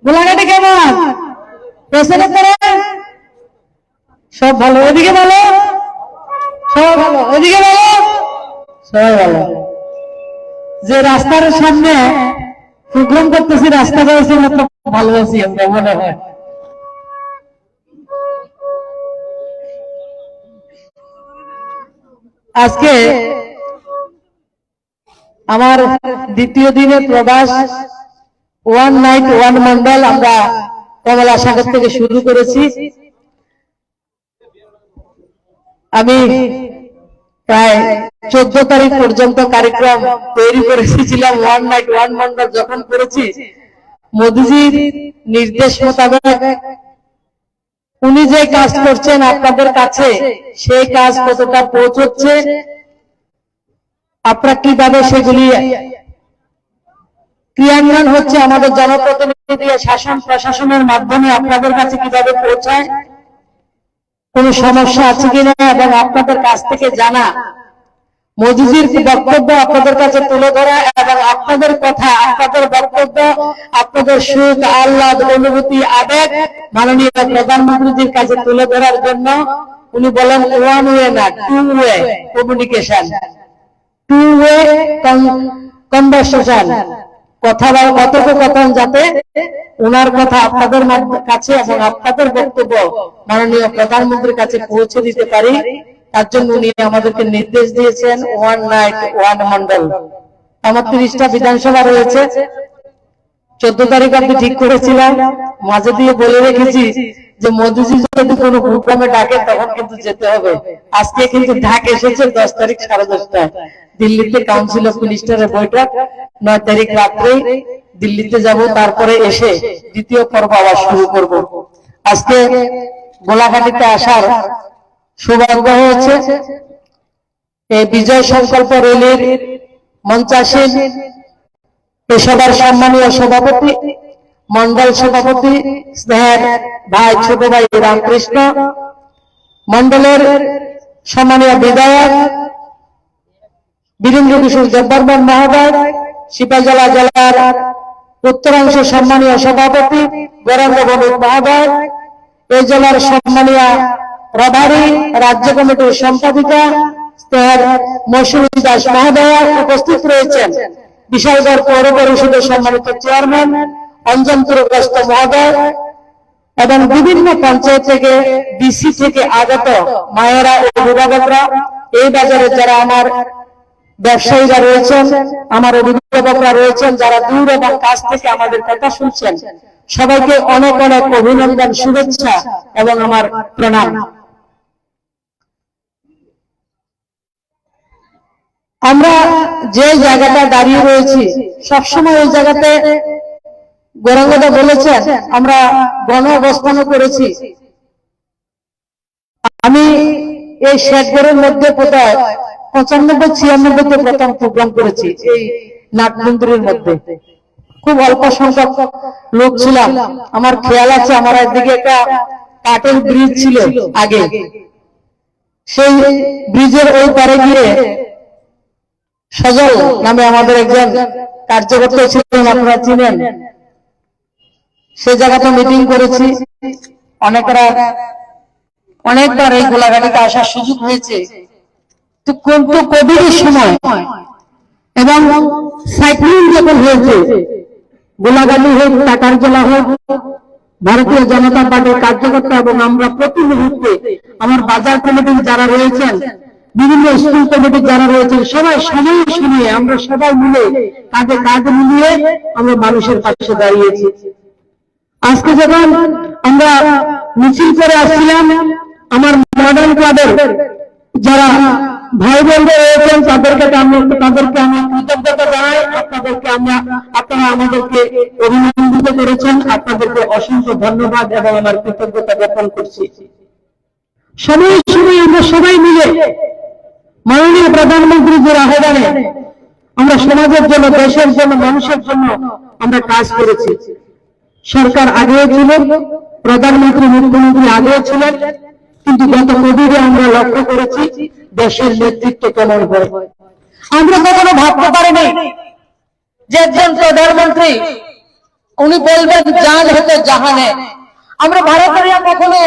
গোলাঘাটে কেমন? পেছনে পড়ে সব ভালো, এদিকে ভালো, সব ভালো, এদিকে ভালো, সবাই ভালো। যে রাস্তার সামনে প্রোগ্রাম করতেছি, রাস্তা রয়েছে মতো ভালো আছি আমরা মনে হয়। আজকে আমার দ্বিতীয় দিনের প্রবাস, ওয়ান নাইট ওয়ান মন্ডল আমরা কমলা সাগর থেকে শুরু করেছি। আমি প্রায় 14 তারিখ পর্যন্ত কার্যক্রম তৈরি করেছিলাম। ওয়ান নাইট ওয়ান মন্ডল যখন করেছি, মোদিজির নির্দেশ মোতাবেক উনি যে কাজ করছেন আপনাদের কাছে, সেই কাজ কতটা পৌঁছচ্ছে, আপনারা কিভাবে সেগুলি ক্রিয়ান্বয়ন হচ্ছে, আমাদের জনপ্রতিনিধি শাসন প্রশাসনের মাধ্যমে আপনাদের কাছে কিভাবে পৌঁছায়, কোন সমস্যা আছে কিনা, এবং আপনাদের কাছ থেকে জানা, মোদিজির বক্তব্য আপনাদের কাছে তুলে ধরা, এবং আপনাদের কথা, আপনাদের বক্তব্য, আপনাদের সুখ আহ্লাদ অনুভূতি আবেগ মাননীয় প্রধানমন্ত্রীজির কাছে তুলে ধরার জন্য উনি বলেন ওয়ান ওয়ে না, two way communication, two way conversation, কথা বা কথোপকথন যাতে ওনার কথা আপনাদের কাছে এবং আপনাদের বক্তব্য মাননীয় প্রধানমন্ত্রীর কাছে পৌঁছে দিতে পারি, তার জন্য উনি আমাদেরকে নির্দেশ দিয়েছেন ওয়ান নাইট ওয়ান মন্ডল। আমার 30টা বিধানসভা রয়েছে, 14 তারিখ অব্দি ঠিক করেছিলাম, মাঝে দিয়ে বলে রেখেছি যে মোদিজি যদি কোনো প্রোগ্রামে ডাকে তখন কিন্তু যেতে হবে। আজকে কিন্তু ঢাক এসেছে 10 তারিখ 10:30টায়, দিল্লিতে কাউন্সিল অফ মিনিস্টারের বৈঠক, 9 তারিখ রাত্রে দিল্লিতে যাব, তারপরে এসে দ্বিতীয় পর্ব আবার শুরু করব। আজকে গোলাঘাটিতে আসার সৌভাগ্য হয়েছে। এই বিজয় সংকল্প র্যালির মঞ্চাসীন পেশাদার সম্মানীয় সভাপতি, মন্ডল সভাপতি স্নেহের ভাই, ছোট ভাই রামকৃষ্ণ, মন্ডলের সম্মানীয় বিধায়ক বীরেন্দ্র কিশোর দেববর্মন মহোদয়, সিপাহীজলা জেলার উত্তরাংশ সম্মানীয় সভাপতি বরেন্দ্র বণিক মহোদয়, এই জেলার সম্মানীয় প্রভারী রাজ্য কমিটির সম্পাদিকা স্নেহের মৌসুমী দাস মহোদয় উপস্থিত রয়েছেন, বিশালগড় পৌর পরিষদের সম্মানিত চেয়ারম্যান অঞ্জন পুরকাস্ত মহোদয়, এবং বিভিন্ন পঞ্চায়েত থেকে ডিসি থেকে আগত মায়েরা ও অভিভাবকরা, এই বাজারে যারা আমার ব্যবসায়ীরা রয়েছেন, আমার অভিভাবকরা রয়েছেন, যারা দূর এবং কাছ থেকে আমাদের কথা শুনছেন, সবাইকে অনেক অনেক অভিনন্দন, শুভেচ্ছা এবং আমার প্রণাম। আমরা যে জায়গাটা দাঁড়িয়ে রয়েছি, সবসময় ওই জায়গাতে গৌরাঙ্গদা বলেছেন আমরা গণ অবস্থানও করেছি। আমি এই শেখগড়ের মধ্যে বোধহয় 95-96-তে প্রথম প্রোগ্রাম করেছি এই নাটমন্দিরের মধ্যে। খুব অল্প সংখ্যক লোক ছিলাম। আমার খেয়াল আছে আমার একদিকে একটা কাঠের ব্রিজ ছিল আগে, সেই ব্রিজের ওই পারে গিয়ে সজল নামে আমাদের একজন কার্যকর্তা ছিলেন, আপনারা চিনেন, সে জায়গাতে মিটিং করেছি। অনেকবার এই গোলাঘাটিতে আসার সুযোগ হয়েছে। কিন্তু কোভিডের সময় এবং সাইক্লোন যখন হয়েছে, গোলাঘাটি হোক, টাকার জেলা হোক, ভারতীয় জনতা পার্টির কার্যকর্তা এবং আমরা প্রতি মুহূর্তে আমার বাজার কমিটির যারা রয়েছেন, বিভিন্ন স্কুল কমিটির যারা রয়েছেন, সবাই সময় শুনিয়ে আমরা সবাই মিলে কাঁধে কাঁধ মিলিয়ে আমরা মানুষের পাশে দাঁড়িয়েছি। আজকে যখন আমরা মিছিল করে আসছিলাম, আমার মডার্ন ক্লাবের যারা ভাই বোনরা রয়েছেন তাদেরকে আমি কৃতজ্ঞতা জানাই। আপনারা আমাদেরকে অভিনন্দিত করেছেন, আপনাদেরকে অসংখ্য ধন্যবাদ এবং আমার কৃতজ্ঞতা জ্ঞাপন করছি। সময় সময় আমরা সবাই মিলে মাননীয় প্রধানমন্ত্রীজির আহ্বানে আমরা সমাজের জন্য, দেশের জন্য, মানুষের জন্য আমরা কাজ করেছি। সরকার আগেও ছিল, প্রধানমন্ত্রী মুখ্যমন্ত্রী আগেও ছিলেন, কিন্তু গত কোভিডে আমরা লক্ষ্য করেছি দেশের নেতৃত্ব কেমন হয়। আমরা কখনো ভাবতে পারিনি যে একজন প্রধানমন্ত্রী উনি বলবেন জান হতে জাহানে। আমরা ভারতীয়রা কখনো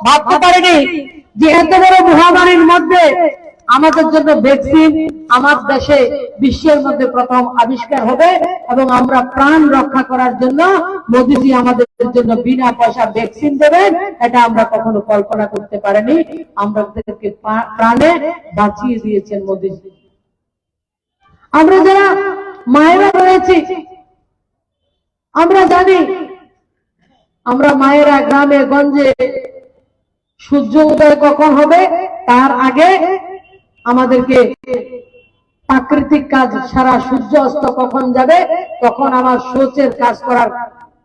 ভাবতে পারিনি যে এত বড় মহামারীর মধ্যে আমাদের জন্য ভ্যাকসিন আমার দেশে বিশ্বের মধ্যে প্রথম আবিষ্কার হবে এবং আমরা প্রাণ রক্ষা করার জন্য মোদিজি আমাদের জন্য বিনা পয়সা ভ্যাকসিন দেবেন, এটা আমরা কখনো কল্পনা করতে পারিনি। আমাদেরকে প্রাণে বাঁচিয়ে দিয়েছেন মোদিজি। আমরা যারা মায়েরা রয়েছি আমরা জানি, আমরা মায়েরা গ্রামে গঞ্জে সূর্য উদয় কখন হবে তার আগে আমাদেরকে প্রাকৃতিক কাজ সারা, সূর্য অস্ত কখন যাবে তখন আমার শৌচের কাজ করার,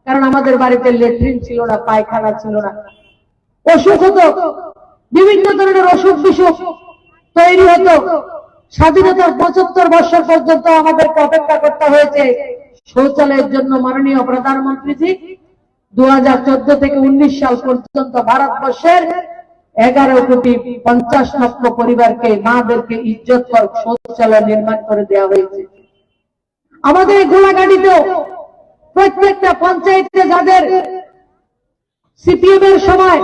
কারণ আমাদের বাড়িতে ল্যাট্রিন ছিল না, পায়খানা ছিল না, অসুখ হতো, বিভিন্ন ধরনের অসুখ বিসুখ তৈরি হতো। স্বাধীনতার 75 বছর পর্যন্ত আমাদেরকে অপেক্ষা করতে হয়েছে শৌচালয়ের জন্য। মাননীয় প্রধানমন্ত্রীজি 2014 থেকে 19 সাল পর্যন্ত ভারতবর্ষের 11,50 লক্ষ পরিবারকে, মাদেরকে ইজ্জতকর শৌচালয় নির্মাণ করে দেওয়া হয়েছে। আমাদের গোলাঘাটিতেও প্রত্যেকটা পঞ্চায়েতে যাদের সিপিএম এর সময়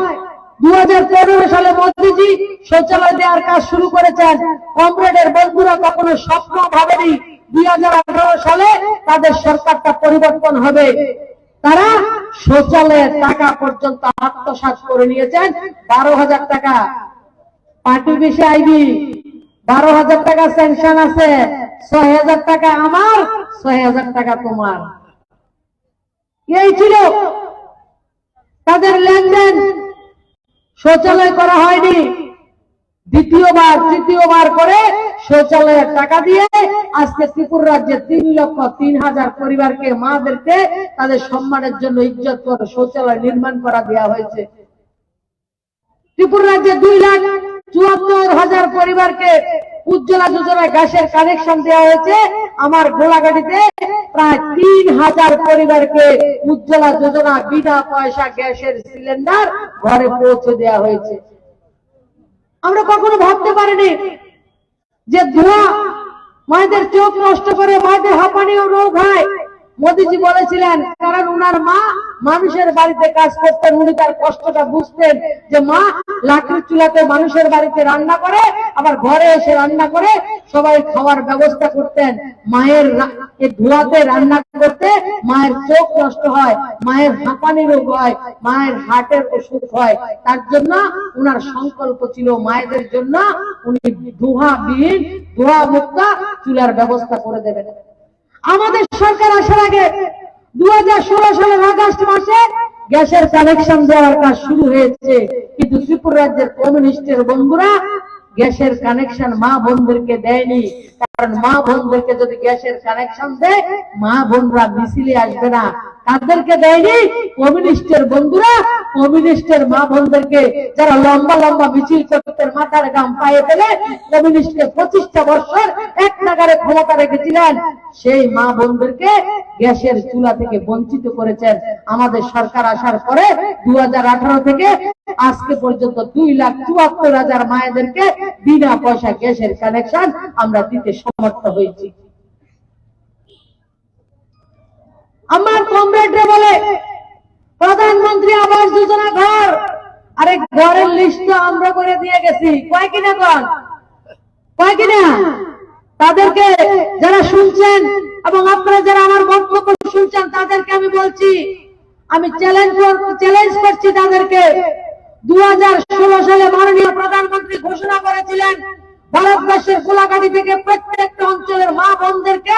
2015 সালে মোদিজি শৌচালয় দেওয়ার কাজ শুরু করেছেন, কমরেডের বন্ধুরা কখনো স্বপ্ন ভাবেনি 2018 সালে তাদের সরকারটা পরিবর্তন হবে। তারা শৌচালয়ের টাকা পর্যন্ত আত্মসাৎ করে নিয়েছেন। 12,000 টাকা পার্টি বেশি আইবি, 12,000 টাকা স্যাংশন আছে, 6,000 টাকা আমার, 6,000 টাকা তোমার। এই ছিল তাদের লেনদেন। শৌচালয় করা হয়নি, দ্বিতীয়বার তৃতীয়বার করে শৌচালয়ের টাকা দিয়ে আজকে ত্রিপুরা রাজ্যে 3,03,000 পরিবারকে, মাদেরকে তাদের সম্মানের জন্য ইজ্জত করে শৌচালয় নির্মাণ করা দেওয়া হয়েছে। ত্রিপুরা রাজ্যে 2,74,000 পরিবারকে উজ্জ্বলা যোজনায় গ্যাসের কানেকশন দেওয়া হয়েছে। আমার গোলাঘাটিতে প্রায় 3,000 পরিবারকে উজ্জ্বলা যোজনা বিনা পয়সা গ্যাসের সিলিন্ডার ঘরে পৌঁছে দেওয়া হয়েছে। আমরা কখনো ভাবতে পারিনি যে ধোঁয়া মায়েদের চোখ নষ্ট করে, মায়েদের হাঁপানিও রোগ হয়। মোদিজি বলেছিলেন, কারণ উনার মা মানুষের বাড়িতে কাজ করতেন, উনি তার কষ্টটা বুঝতেন যে মা লাকড়ির চুলাতে মানুষের বাড়িতে রান্না করে, আবার ঘরে এসে রান্না করে সবাই খাওয়ার ব্যবস্থা করতেন। মায়ের ধোঁয়াতে রান্না করতে মায়ের চোখ নষ্ট হয়, মায়ের হাঁপানি রোগ হয়, মায়ের হার্টের অসুখ হয়। তার জন্য উনার সংকল্প ছিল মায়েদের জন্য উনি ধোঁয়াবিহীন, ধোঁয়া মুক্ত চুলার ব্যবস্থা করে দেবেন। আমাদের সরকার আসার আগে 2016 সালের আগস্ট মাসে গ্যাসের কানেকশন দেওয়ার কাজ শুরু হয়েছে, কিন্তু ত্রিপুরা রাজ্যের কমিউনিস্টের বন্ধুরা গ্যাসের কানেকশন মা বোনদেরকে দেয়নি। কারণ মা বোনদেরকে যদি গ্যাসের কানেকশন দেয়, মা বোনরা মিছিলে আসবে না। তাদেরকে দেয়নি কমিউনিস্টের বন্ধুরা, কমিউনিস্টের মা বোনদেরকে, যারা লম্বা লম্বা মিছিল করতে মাথার গাম পায়ে ফেলে কমিউনিস্টকে 25টা বছর এক নাগারে ক্ষমতা রেখেছিলেন, সেই মা বোনদেরকে গ্যাসের চুলা থেকে বঞ্চিত করেছেন। আমাদের সরকার আসার পরে 2018 থেকে আজকে পর্যন্ত 2,74,000 মায়েদেরকে বিনা পয়সা গ্যাসের কানেকশন আমরা দিতে সমর্থ হয়েছি। আমার কমরেডরা বলে প্রধানমন্ত্রী আবাস যোজনা ঘর, আরে ঘরের লিস্ট তো আমরা করে দিয়ে গেছি, কয় কিনা কন, কয় কিনা? তাদেরকে যারা শুনছেন এবং আপনারা যারা আমার বক্তব্য শুনছেন তাদেরকে আমি বলছি, আমি চ্যালেঞ্জ করছি তাদেরকে। 2016 সালে মাননীয় প্রধানমন্ত্রী ঘোষণা করেছিলেন ভারতবর্ষের গোলাঘাটি থেকে প্রত্যেকটা অঞ্চলের মা বোনদেরকে,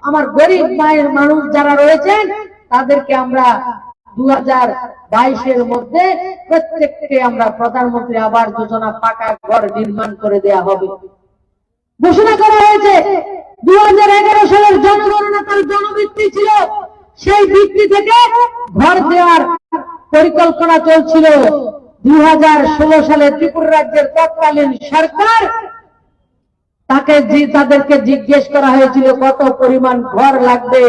আমার গরিব মায়ের মানুষ যারা রয়েছেন তাদেরকে আমরা 2022 মধ্যে প্রত্যেককে আমরা প্রধানমন্ত্রী আবাস যোজনা পাকা ঘর নির্মাণ করে দেয়া হবে ঘোষণা করা হয়েছে। 2011 সালের জনগণনা তার জনভিত্তি ছিল, সেই ভিত্তি থেকে ঘর দেওয়ার পরিকল্পনা চলছিল। 2016 সালে ত্রিপুরা রাজ্যের তৎকালীন সরকার তাদেরকে জিজ্ঞেস করা হয়েছিল কত পরিমাণ ঘর লাগবে।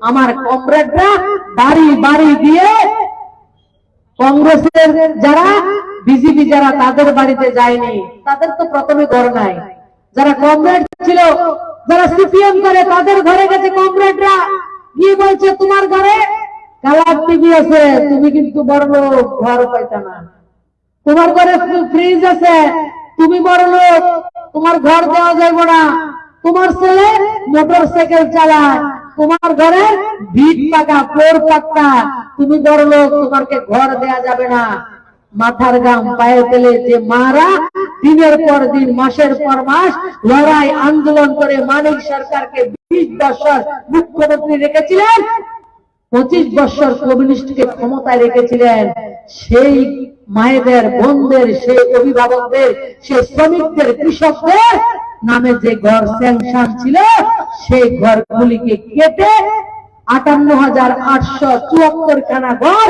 আমার কমরেডরা বাড়ি বাড়ি দিয়ে, কংগ্রেসের যারা, বিজেপি যারা তাদের বাড়িতে যায়নি, তাদের তো প্রথমে ঘর নাই। যারা কমরেড ছিল, যারা সিপিএম করে, তাদের ঘরে গেছে কমরেডরা, গিয়ে বলছে তোমার ঘরে কালার টিভি আছে, তুমি কিন্তু বড় লোক, ঘর পাইতা না। তোমার ঘরে ফ্রিজ আছে, তুমি বড় লোক, তোমার ঘর দেওয়া যাবে না। তোমার ছেলে মোটর সাইকেল চালায়, তোমার ঘরে ভিট পাকা, ফ্লোর পাক্কা, তুমি বড় লোক, তোমাকে ঘর দেওয়া যাবে না। মাথার গাম পায়ে ফেলে যে মারা দিনের পর দিন, মাসের পর মাস লড়াই আন্দোলন করে মানিক সরকারকে 20 বছর মুখ্যমন্ত্রী রেখেছিলেন, 25 বছর কমিউনিস্টকে ক্ষমতায় রেখেছিলেন, সেই মায়েদের, বোনদের, সেই অভিভাবকদের, সেই শ্রমিকদের, কৃষকদের নামে যে ঘর স্যাংশন ছিল, সেই ঘরগুলিকে কেটে 58,874 খানা ঘর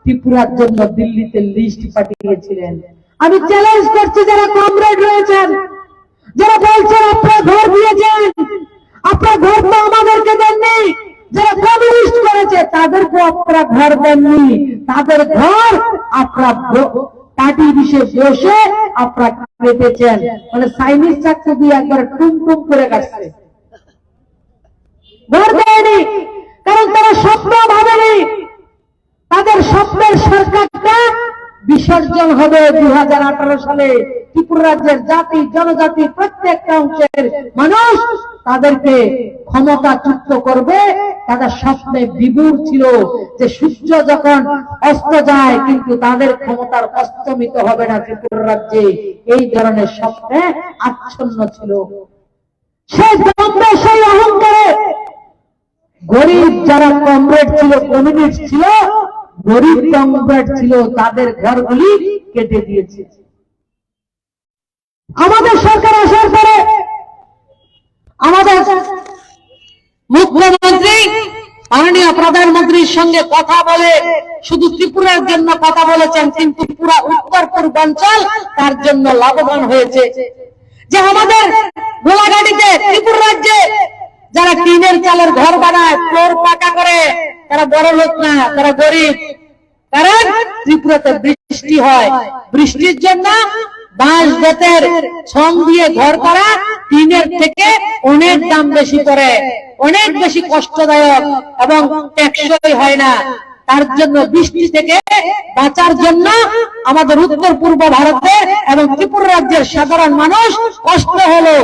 ত্রিপুরার জন্য দিল্লিতে লিস্ট পাঠিয়েছিলেন। আমি চ্যালেঞ্জ করছি যারা কমরেড রয়েছেন, যারা বলছেন আপনার ঘর দিয়েছেন, আপনার ঘর তো আমাদেরকে দেননি, যারা কমিউনিস্ট করেছে তাদেরকে আপনারা ঘর দেননি, তাদের ঘর আপনারা পার্টি বিষয়ে বসে আপনারা কেটেছেন, মানে চাইনিজ চাকু দিয়ে একবার টুম টুম করে কাটছে, ঘর দেয়নি। কারণ তারা স্বপ্ন ভাবেনি তাদের স্বপ্নের সরকারটা বিসর্জন হবে 2018 সালে। ত্রিপুরা রাজ্যের জাতি জনজাতি প্রত্যেকটা অংশের মানুষ তাদেরকে ক্ষমতাচ্যুত করবে। তাদের স্বপ্নে বিভোর ছিল যে সূর্য যখন অস্ত যায় কিন্তু তাদের ক্ষমতার অস্তমিত হবে না ত্রিপুরা রাজ্যে, এই ধরনের স্বপ্নে আচ্ছন্ন ছিল। সেই দ্বন্দ্বে, সেই অহংকারে গরিব যারা কমরেড ছিল, কমিউনিস্ট ছিল, গরিব কমরেড ছিল, তাদের ঘরগুলি কেটে দিয়েছে। আমাদের সরকার আসার পরে আমাদের মুখ্যমন্ত্রী মাননীয় প্রধানমন্ত্রীর সঙ্গে কথা বলে শুধু ত্রিপুরার জন্য কথা বলেছেন, কিন্তু পুরা উত্তর পূর্বাঞ্চল তার জন্য লাভবান হয়েছে। যে আমাদের গোলাঘাটিতে, ত্রিপুরা রাজ্যে যারা টিনের চালের ঘর বানায়, ফ্লোর পাকা করে, তারা বড় লোক না, তারা গরিব। কারণ ত্রিপুরাতে বৃষ্টি হয়, বৃষ্টির জন্য বাঁশ বেতের ছং দিয়ে ঘর করা টিনের থেকে অনেক দাম বেশি পড়ে, অনেক বেশি কষ্টদায়ক এবং টেকসই হয় না। তার জন্য বৃষ্টি থেকে বাঁচার জন্য আমাদের উত্তর পূর্ব ভারতে এবং ত্রিপুরা রাজ্যের সাধারণ মানুষ কষ্ট হলো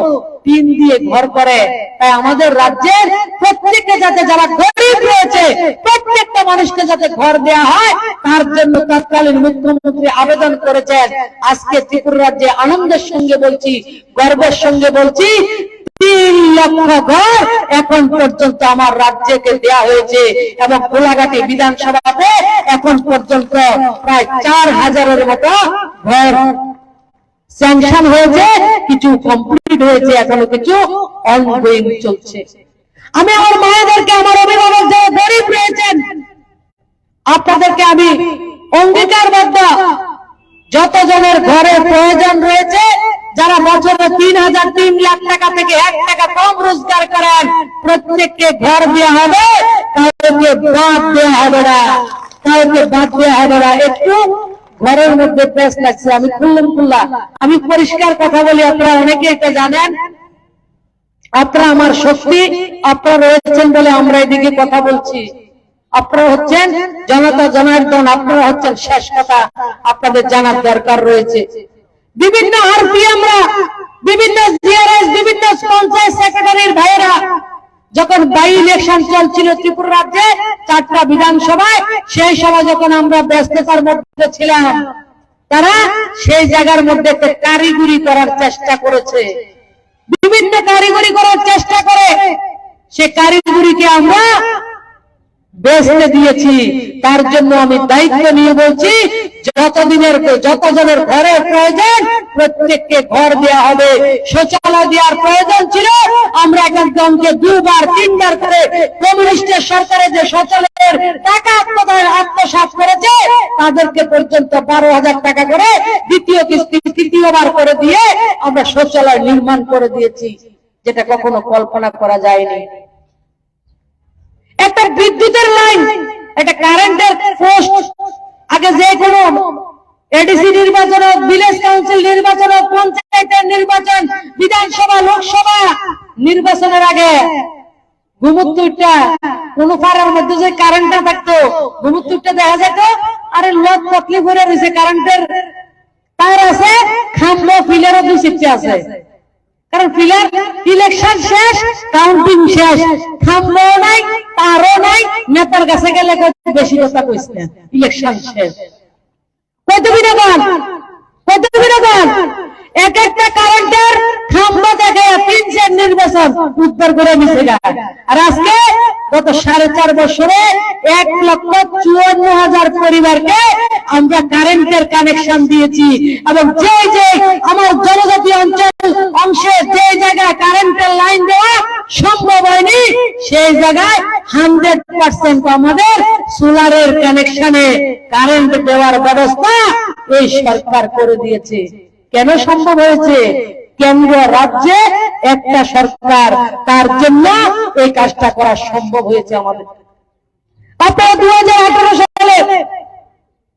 টিন দিয়ে ঘর করে। তাই আমাদের রাজ্যের প্রত্যেকটা যাতে যারা গরিব রয়েছে প্রত্যেকটা মানুষকে যাতে ঘর দেওয়া হয় তার জন্য তৎকালীন মুখ্যমন্ত্রী আবেদন করেছেন। আজকে ত্রিপুরা রাজ্যে আনন্দের সঙ্গে বলছি, গর্বের সঙ্গে বলছি, 3 লক্ষ ঘর এখন পর্যন্ত আমার রাজ্যকে দেওয়া হয়েছে এবং গোলাঘাটি বিধানসভাতে এখন পর্যন্ত প্রায় 4000-এর মতো ঘর স্যাংশন হয়েছে, কিছু কমপ্লিট হয়েছে, এখনো কিছু অনগোয়িং চলছে। আমি আমার মায়েদেরকে, আমার অভিভাবক যারা গরিব রয়েছেন, আপনাদেরকে আমি অঙ্গীকারবদ্ধ, যতজনের ঘরে প্রয়োজন রয়েছে, যারা বছরে 3 লাখ টাকা থেকে 1 টাকা কম রোজগার করেন, প্রত্যেককে ঘর দেওয়া হবে, কাউকে বাদ দেওয়া হবে না, কাউকে বাদ দেওয়া হবে না। একটু ঘরের মধ্যে প্রেস লাগছে, আমি খুললাম, আমি পরিষ্কার কথা বলি, আপনারা অনেকে এটা জানেন। আপনারা আমার শক্তি, আপনারা রয়েছেন বলে আমরা এদিকে কথা বলছি। আপনারা হচ্ছেন জনতা জনার্দন, আপনারা হচ্ছেন শেষ কথা, আপনাদের জানার দরকার রয়েছে। বিভিন্ন আরপি, আমরা বিভিন্ন জিআরএস, বিভিন্ন পঞ্চায়েত সেক্রেটারির ভাইয়েরা যখন বাই ইলেকশন চলছিল ত্রিপুরা রাজ্যে 4টা বিধানসভায়, সেই সময় যখন আমরা ব্যস্ততার মধ্যে ছিলাম, তারা সেই জায়গার মধ্যে একটা কারিগরি করার চেষ্টা করেছে, বিভিন্ন কারিগরি করার চেষ্টা করে সে কারিগরিকে আমরা বেচতে দিয়েছি। তার জন্য আমি দায়িত্ব নিয়ে বলছি, যতজনের ঘরের প্রয়োজন প্রত্যেককে ঘর দেওয়া হবে। শৌচালয় দেওয়ার প্রয়োজন ছিল, আমরা একজনকে 2বার 3বার করে কমিউনিস্টের সরকারে যে শৌচালয়ের টাকা আত্মসাৎ করেছে তাদেরকে পর্যন্ত 12,000 টাকা করে দ্বিতীয় কিস্তি, তৃতীয়বার করে দিয়ে আমরা শৌচালয় নির্মাণ করে দিয়েছি, যেটা কখনো কল্পনা করা যায়নি। একটা বিদ্যুতের লাইন, একটা কারেন্টের পোস্ট, আগে যে কোনো এডিসি নির্বাচন, ভিলেজ কাউন্সিল নির্বাচন, পঞ্চায়েতের নির্বাচন, বিধানসভা, লোকসভা নির্বাচনের আগে ঘুমুত্তুরটা কোন পাড়ার মধ্যে যে কারেন্টটা থাকতো, ঘুমুত্তুরটা দেখা যেত, আরে লোক পতলি ভরে রয়েছে, কারেন্টের তার আছে, খাম্বো ফিলারও 2 আছে, কারণ ফিলার ইলেকশন শেষ, কাউন্টিং শেষ, খাম্বো নাই, তারও নাই, নেতার কাছে গেলে বেশি কথা কইস না, ইলেকশন শেষ। কত বিনোদন, কত বিনোদন, এক একটা কারেন্টের খাম্বা দেখে 3 নির্বাচন উত্তর করে নিচে যায়। আর আজকে গত 4.5 বছরে 1,54,000 পরিবারকে আমরা কারেন্টের কানেকশন দিয়েছি, এবং যে যে আমার জনজাতি অংশে যে জায়গায় কারেন্টের লাইন দেওয়া সম্ভব হয়নি, সেই জায়গায় 100% আমাদের সোলারের কানেকশনে কারেন্ট দেওয়ার ব্যবস্থা এই সরকার করে দিয়েছে। কেন সম্ভব হয়েছে? কেন্দ্র রাজ্যে একটা সরকার, তার জন্য এই কাজটা করা সম্ভব হয়েছে আমাদের। আপনারা 2018 সালে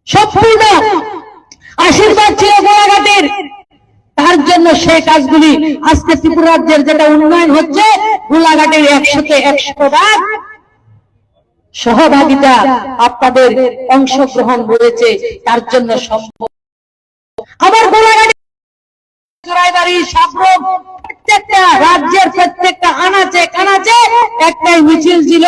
সম্পূর্ণ আশীর্বাদ ছিল গোলাঘাটের, তার জন্য সেই কাজগুলি আজকে ত্রিপুরা রাজ্যের যেটা উন্নয়ন হচ্ছে, গোলাঘাটের 100-তে 100 সহভাগিতা আপনাদের অংশগ্রহণ রয়েছে, তার জন্য সম্ভব। আমার গোলাঘাট প্রত্যেকটা রাজ্যের প্রত্যেকটা আনাচে কানাচে একটাই মিছিল ছিল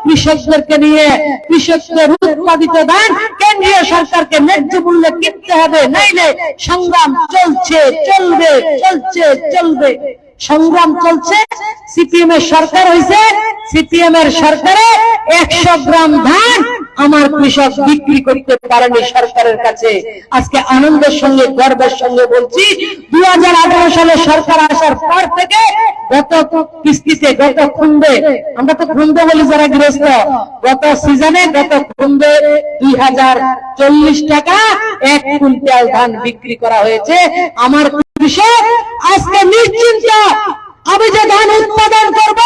কৃষকদেরকে নিয়ে। কৃষকদের উৎপাদিত ধান কেন্দ্রীয় সরকারকে ন্যায্য মূল্যে কিনতে হবে, নাইলে সংগ্রাম চলছে, চলবে, চলছে, চলবে। সংগ্রাম চলছে। সিপিএম এর সরকার হয়েছে, সিপিএম এর সরকারে 100 গ্রাম ধান আমার কৃষক বিক্রি করতে পারেনি সরকারের কাছে। আজকে আনন্দের সঙ্গে গর্বের সঙ্গে বলছি, 2018 সালে সরকার আসার পর থেকে গত কিস্তিতে, গত খুন্দে, আমরা তো খুন্দে বলি যারা গৃহস্থ, গত সিজনে, গত খুন্দে 2040 টাকা 1 কুইন্টাল ধান বিক্রি করা হয়েছে। আমার কৃষক আজকে নিশ্চিন্ত, আমি যে ধান উৎপাদন করব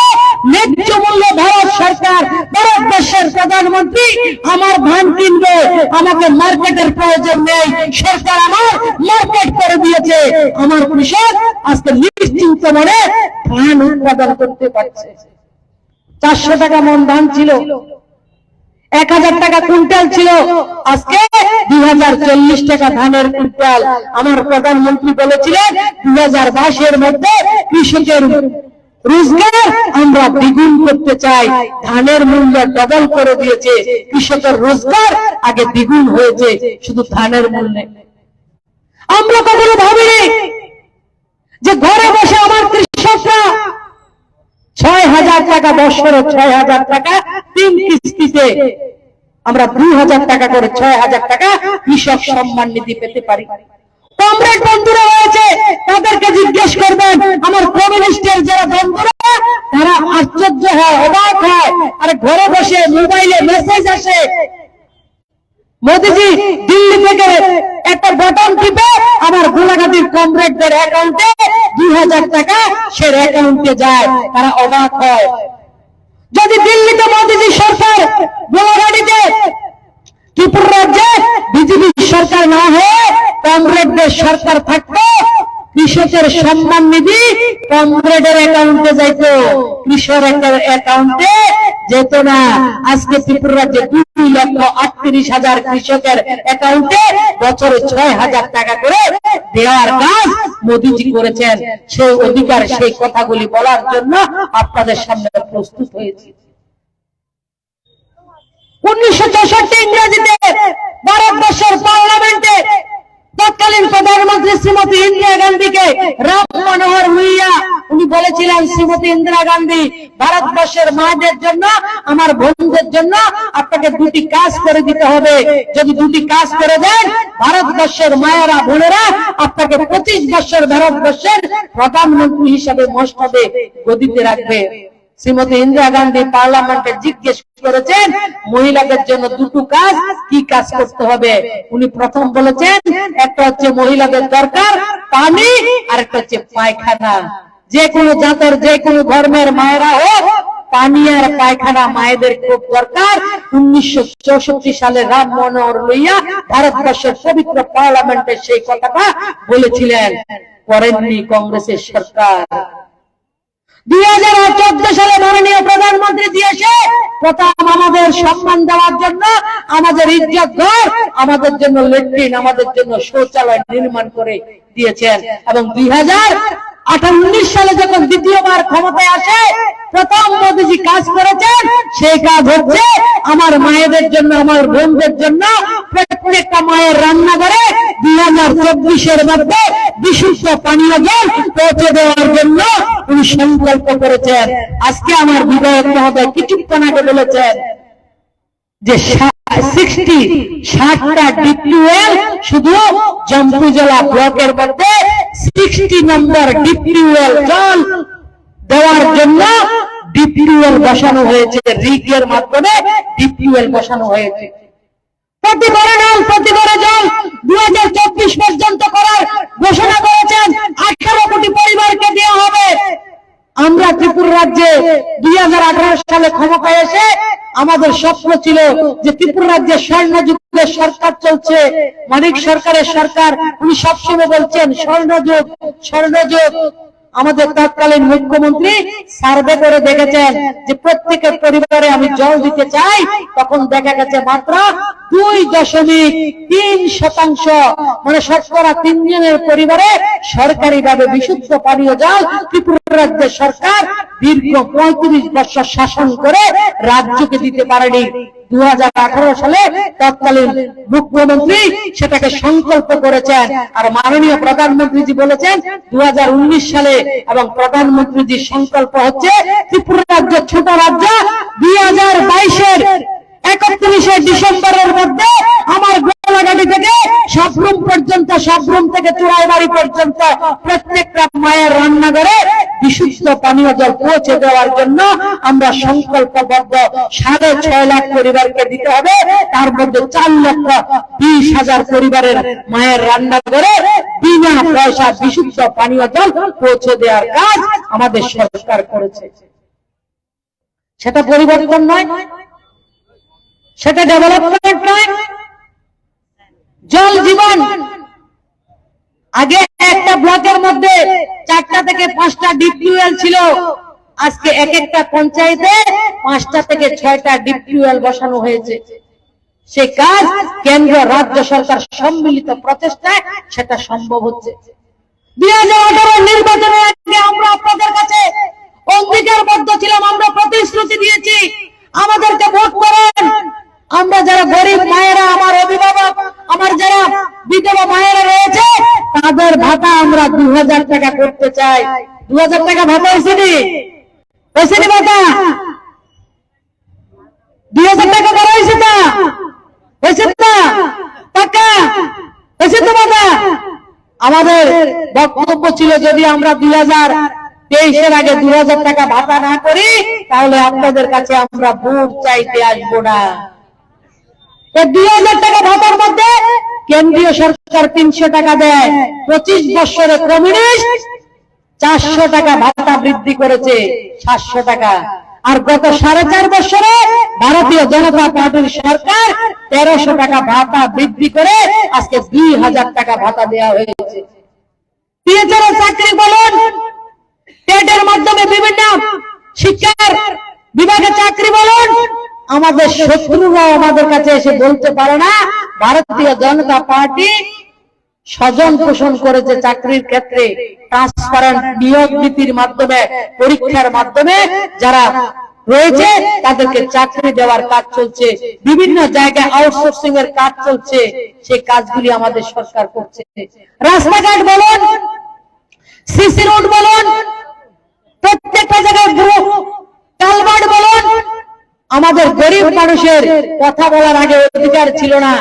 ন্যায্য মূল্যে ভারত সরকার, ভারতবর্ষের প্রধানমন্ত্রী আমার ধান কিনবে, আমাকে মার্কেটের প্রয়োজন নেই, সরকার আমার মার্কেট করে দিয়েছে। আমার কৃষক আজকে নিশ্চিন্ত মনে ধান উৎপাদন করতে পারছে। 400 টাকা মন ধান ছিল, 1000 টাকা কুইন্টাল ছিল, আজকে 2040 টাকা ধানের কুইন্টাল। আমার প্রধানমন্ত্রী বলেছিলেন 2022 মধ্যে কৃষকের রোজগার আমরা দ্বিগুণ করতে চাই, ধানের মূল্য ডবল করে দিয়েছে। কৃষকের রোজগার আগে দ্বিগুণ হয়েছে শুধু ধানের মূল্যে। আমরা কখনো ভাবিনি যে ঘরে বসে আমার কৃষকরা 6000 টাকা, বছরে 6000 টাকা 3 কিস্তিতে আমরা 2000 টাকা করে 6000 টাকা কৃষক সম্মান নিধি পেতে পারি। কমরেড বন্ধুরা হয়েছে, তাদেরকে জিজ্ঞেস করবেন, আমার কমিউনিস্টের যারা বন্ধুরা, তারা আশ্চর্য হয়, অবাক হয়। আরে ঘরে বসে মোবাইলে মেসেজ আসে, মোদিজি দিল্লি থেকে একটা বাটন টিপে আমার গোলাঘাটির কমরেডদের অ্যাকাউন্টে 2000 টাকা সে অ্যাকাউন্টে যায়, তারা অবাক হয়। যদি দিল্লিতে মোদিজি সরকার, গোলাঘাটিতে ত্রিপুরা রাজ্যে বিজেপি সরকার না হয়ে কমরেডদের সরকার থাকতো, কৃষকের সম্মান নিধি কমরেডের অ্যাকাউন্টে যাইতো, কৃষকের অ্যাকাউন্টে যেত না। আজকে ত্রিপুরা রাজ্যে 2,38,000 কৃষকের অ্যাকাউন্টে বছরে 6,000 টাকা করে দেওয়ার কাজ মোদিজি করেছেন। সেই অধিকার, সেই কথাগুলি বলার জন্য আপনাদের সামনে প্রস্তুত হয়েছি। 1964 ইংরেজিতে ভারতবর্ষের পার্লামেন্টে তৎকালীন প্রধানমন্ত্রী শ্রীমতী ইন্দিরা গান্ধীকে রাম মনোহর লোহিয়া উনি বলেছিলেন, শ্রীমতী ইন্দিরা গান্ধী, ভারতবর্ষের মায়েদের জন্য, আমার বোনদের জন্য আপনাকে 2টি কাজ করে দিতে হবে। যদি 2টি কাজ করে দেন, ভারতবর্ষের মায়েরা, বোনেরা আপনাকে 25 বছর ভারতবর্ষের প্রধানমন্ত্রী হিসাবে মস্তবে গদিতে রাখবে। শ্রীমতী ইন্দিরা গান্ধী পার্লামেন্টে জিজ্ঞেস করেছেন মহিলাদের জন্য 2টো কাজ, কি কাজ করতে হবে। উনি প্রথম বলেছেন, একটা হচ্ছে মহিলাদের দরকার পানি, আর একটা হচ্ছে পায়খানা। যে কোনো জাতের, যে কোনো ধর্মের মায়েরা হোক, পানি আর পায়খানা মায়েদের খুব দরকার। 1964 সালে রাম মনোহর লোহিয়া ভারতবর্ষের পবিত্র পার্লামেন্টে সেই কথাটা বলেছিলেন, করেননি কংগ্রেসের সরকার। 2014 সালে মাননীয় প্রধানমন্ত্রী দিয়েছে প্রথম আমাদের সম্মান দেওয়ার জন্য, আমাদের ইজ্জত ঘর, আমাদের জন্য ল্যাট্রিন, আমাদের জন্য শৌচালয় নির্মাণ করে দিয়েছেন। এবং 2019 সালে যখন দ্বিতীয়বার ক্ষমতায় আসে, প্রথম মোদীজি কাজ করেছেন, সেই কাজ হচ্ছে আমার মায়েদের জন্য, আমার বোনদের জন্য প্রত্যেকটা মায়ের রান্নাঘরে 2024-এর মধ্যে বিশুদ্ধ পানীয় জল পৌঁছে দেওয়ার জন্য উনি সংকল্প করেছেন। আজকে আমার বিধায়ক মহোদয় কিছুক্ষণ আগে বলেছেন যে 60টা ডিপিওএল শুধু জম্পুজলা ব্লকের মধ্যে 60 নম্বর ডিপিওএল জল দেওয়ার জন্য ডিপিওএল বসানো হয়েছে, রিগের মাধ্যমে ডিপিওএল বসানো হয়েছে। প্রতি ঘরে নল, প্রতি ঘরে জল 2024 পর্যন্ত করার ঘোষণা করেছেন। 18 কোটি পরিবারকে দেওয়া হবে। আমরা ত্রিপুরা রাজ্যে 2018 সালে ক্ষমতায় এসে আমাদের স্বপ্ন ছিল যে ত্রিপুরা রাজ্যে স্বর্ণযুগের সরকার চলছে, মানিক সরকারের সরকার। উনি সবসময় বলছেন স্বর্ণযুগ, স্বর্ণযুগ। আমাদের তৎকালীন মুখ্যমন্ত্রী সার্ভে করে দেখেছেন যে প্রত্যেকের পরিবারে আমি জল দিতে চাই, তখন দেখা গেছে মাত্র 2.3%, মানে শতকরা 3 জনের পরিবারে সরকারিভাবে বিশুদ্ধ পানীয় জল ত্রিপুরা রাজ্যের সরকার দীর্ঘ 35 বছর শাসন করে রাজ্যকে দিতে পারেনি। 2018 সালে তৎকালীন মুখ্যমন্ত্রী সেটাকে সংকল্প করেছেন, আর মাননীয় প্রধানমন্ত্রীজি বলেছেন 2019 সালে, এবং প্রধানমন্ত্রীজির সংকল্প হচ্ছে ত্রিপুরা রাজ্য ছোট রাজ্য 2022-এর 31শে ডিসেম্বরের মধ্যে আমার গোলাঘাটি থেকে সাবরুম পর্যন্ত, সাবরুম থেকে চুড়াইবাড়ি পর্যন্ত প্রত্যেকটা মায়ের রান্নাঘরে বিশুদ্ধ পানীয় জল পৌঁছে দেওয়ার জন্য আমরা সংকল্পবদ্ধ। 6.5 লাখ পরিবারকে দিতে হবে, তার মধ্যে 4,20,000 পরিবারের মায়ের রান্নাঘরে বিনা পয়সা বিশুদ্ধ পানীয় জল পৌঁছে দেওয়ার কাজ আমাদের সরকার করেছে। সেটা পরিবর্তন নয়, সেটা ডেভেলপমেন্ট নয়, জল জীবন। আগে একটা ব্লকের মধ্যে 4টা থেকে 5টা ডিপিওএল ছিল, আজকে এক একটা পঞ্চায়েতে 5টা থেকে 6টা ডিপিওএল বসানো হয়েছে। সে কাজ কেন্দ্র রাজ্য সরকার সম্মিলিত প্রচেষ্টায় সেটা সম্ভব হচ্ছে। 2018 নির্বাচনের আগে আমরা আপনাদের কাছে অঙ্গীকারবদ্ধ ছিলাম, আমরা প্রতিশ্রুতি দিয়েছি আমাদেরকে ভোট করেন। আমরা যারা গরিব মায়েরা, আমার অভিভাবক, আমার যারা বিধবা মায়েরা রয়েছে, তাদের ভাতা আমরা 2000 টাকা করতে চাই। 2000 টাকা ভাতা হয়েছে, হয়েছে ভাতা 2000 টাকা করা হয়েছে, না হয়েছে না টাকা হয়েছে তো ভাতা। আমাদের বক্তব্য ছিল যদি আমরা 2023-এর আগে 2000 টাকা ভাতা না করি, তাহলে আপনাদের কাছে আমরা ভোট চাইতে আসবো না। 2000 টাকা ভাতার মধ্যে কেন্দ্রীয় সরকার 300 টাকা দেয়। 25 বছরে কমিউনিস্ট 400 টাকা ভাতা বৃদ্ধি করেছে, 700 টাকা। আর গত 4.5 বছরে ভারতীয় জনতা পার্টির সরকার 1300 টাকা ভাতা বৃদ্ধি করে আজকে 2000 টাকা ভাতা দেওয়া হয়েছে। টিএচআর চাকরি বলুন, টেটের মাধ্যমে বিভিন্ন শিক্ষার বিভাগে চাকরি বলুন, আমাদের শত্রুরাও আমাদের কাছে এসে বলতে পারে না ভারতীয় জনতা পার্টি স্বজন পোষণ করেছে চাকরির ক্ষেত্রে। ট্রান্সপারেন্ট নিয়োগ নীতির মাধ্যমে, পরীক্ষার মাধ্যমে যারা রয়েছে তাদেরকে চাকরি দেওয়ার কাজ চলছে, বিভিন্ন জায়গায় আউটসোর্সিং এর কাজ চলছে, সেই কাজগুলি আমাদের সরকার করছে। রাস্তাঘাট বলুন, সিসি রোড বলুন, প্রত্যেকটা জায়গায় কালভার্ট বলুন। আমাদের গরিব মানুষের কথা বলার আগে অধিকার ছিল না,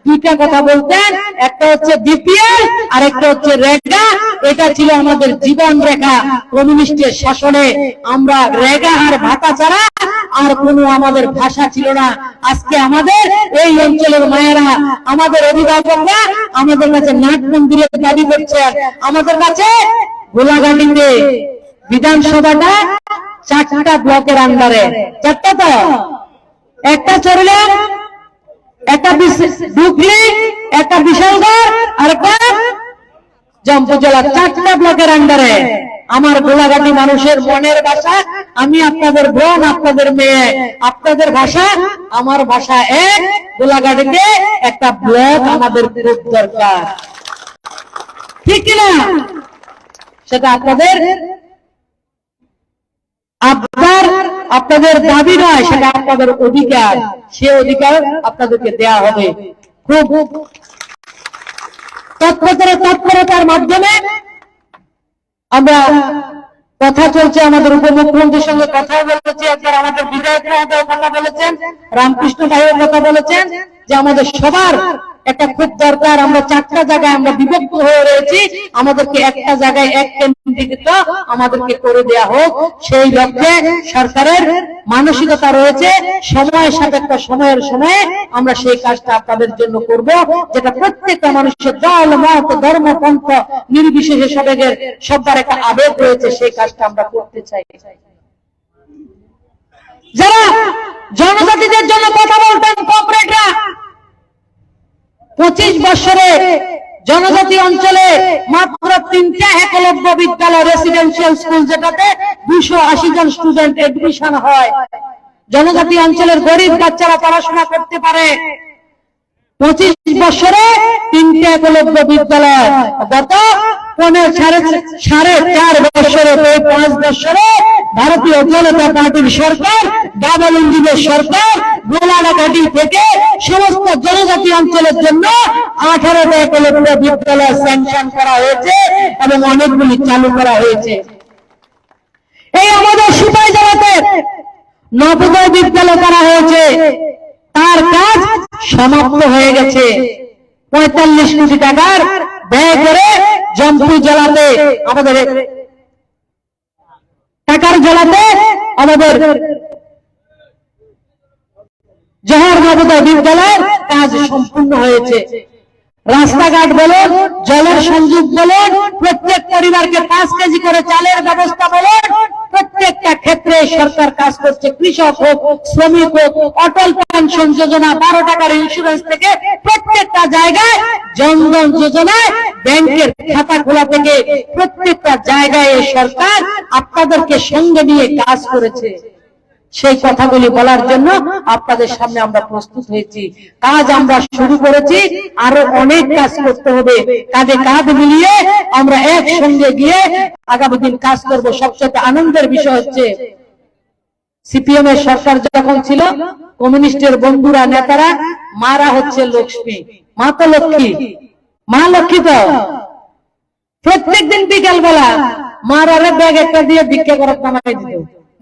দুইটা কথা বলতেন, একটা হচ্ছে বিপিএল আর একটা হচ্ছে রেগা। এটা ছিল আমাদের জীবন রেখা। কমিউনিস্টের শাসনে আমরা রেগা আর ভাতা ছাড়া আর কোনো আমাদের ভাষা ছিল না। আজকে আমাদের এই অঞ্চলের মায়েরা, আমাদের অভিভাবকরা আমাদের কাছে নাট মন্দিরের দাবি করছেন। আমাদের কাছে গোলাঘাটিতে বিধানসভাটা 4টা ব্লকের আন্ডারে, 4টা তো, একটা চরলেন, একটা ডুগলি, একটা বিশালগড় আর একটা জম্পুজলা, 4টা ব্লকের আন্ডারে। আমার গোলাঘাটি মানুষের মনের ভাষা, আমি আপনাদের বোন, আপনাদের মেয়ে, আপনাদের ভাষা আমার ভাষা এক। গোলাঘাটিতে একটা ব্লক আমাদের খুব দরকার, ঠিক কিনা? সেটা আপনাদের আপনাদের দাবি নয়, সেটা আপনাদের অধিকার। সে অধিকার আপনাদেরকে দেয়া হবে। খুব তৎপরতার মাধ্যমে আমরা কথা চলছে, আমাদের উপমুখ্যমন্ত্রীর সঙ্গে কথা বলেছি, একবার আমাদের বিধায়ক মহোদয় কথা বলেছেন, রামকৃষ্ণ ভাইও কথা বলেছেন যে আমাদের সবার একটা খুব দরকার। আমরা 4টা জায়গায় আমরা বিভক্ত হয়ে রয়েছি, আমাদেরকে একটা জায়গায় এক কেন্দ্রীভূত আমাদেরকে করে দেয়া হোক। সেই লক্ষ্যে সরকারের মানসিকতা রয়েছে। সময় সাপেক্ষ, সময়ের সময়ে আমরা সেই কাজটা আপনাদের জন্য করব, যেটা প্রত্যেকটা মানুষের দল মত ধর্ম পন্থ নির্বিশেষে সবার একটা আবেগ রয়েছে, সেই কাজটা আমরা করতে চাই। যারা জনজাতিদের জন্য কথা বলতেন কর্পোরেটরা, 25 বছরে জনজাতি অঞ্চলে মাত্র 3টা একলব্য বিদ্যালয়, রেসিডেন্সিয়াল স্কুল, যেটাতে 280 জন স্টুডেন্ট এডমিশন হয়। জনজাতি অঞ্চলের গরিব বাচ্চারা পড়াশোনা করতে পারে। 25 বছরে 3টা একলব্য বিদ্যালয়। গত 4.5 বছরে, 5 বছরে ভারতীয় জনতা পার্টির সরকার, ডাবল ইঞ্জিনের সরকার, গোলাঘাটি থেকে সমস্ত জনজাতি অঞ্চলের জন্য 18টা একলব্য বিদ্যালয় স্যাংশন করা হয়েছে এবং অনেকগুলি চালু করা হয়েছে। এই আমাদের সিপাহী জেলাতে নবোদয় বিদ্যালয় করা হয়েছে, তার কাজ সমাপ্ত হয়ে গেছে। 45 কোটি টাকার ব্যয় করে জম্পু জেলাতে, আমাদের টাকার জেলাতে আমাদের জওহর নবোদয় বিদ্যালয়ের কাজ সম্পূর্ণ হয়েছে। রাস্তাঘাট বলুন, জলের সংযোগ বলুন, প্রত্যেক পরিবারকে 5 কেজি করে চালের ব্যবস্থা বলুন, প্রত্যেকটা ক্ষেত্রে সরকার কাজ করছে। কৃষক হোক, শ্রমিক হোক, অটল পেনশন যোজনা, 12 টাকার ইন্স্যুরেন্স থেকে প্রত্যেকটা জায়গায়, জনধন যোজনায় ব্যাংকের খাতা খোলা থেকে প্রত্যেকটা জায়গায় সরকার আপনাদেরকে সঙ্গে নিয়ে কাজ করেছে। সেই কথাগুলি বলার জন্য আপনাদের সামনে আমরা প্রস্তুত হয়েছি। কাজ আমরা শুরু করেছি, আরো অনেক কাজ করতে হবে। কাঁধে কাঁধ মিলিয়ে আমরা একসঙ্গে গিয়ে আগামী দিন কাজ করব। সবচেয়ে আনন্দের বিষয় হচ্ছে, সিপিএম এর সরকার যখন ছিল, কমিউনিস্টের বন্ধুরা, নেতারা মারা হচ্ছে লক্ষ্মী, মা তো লক্ষ্মী, মা লক্ষ্মী তো প্রত্যেকদিন বিকাল বেলা মারারে ব্যাগ একটা দিয়ে ভিক্ষা করার কামাই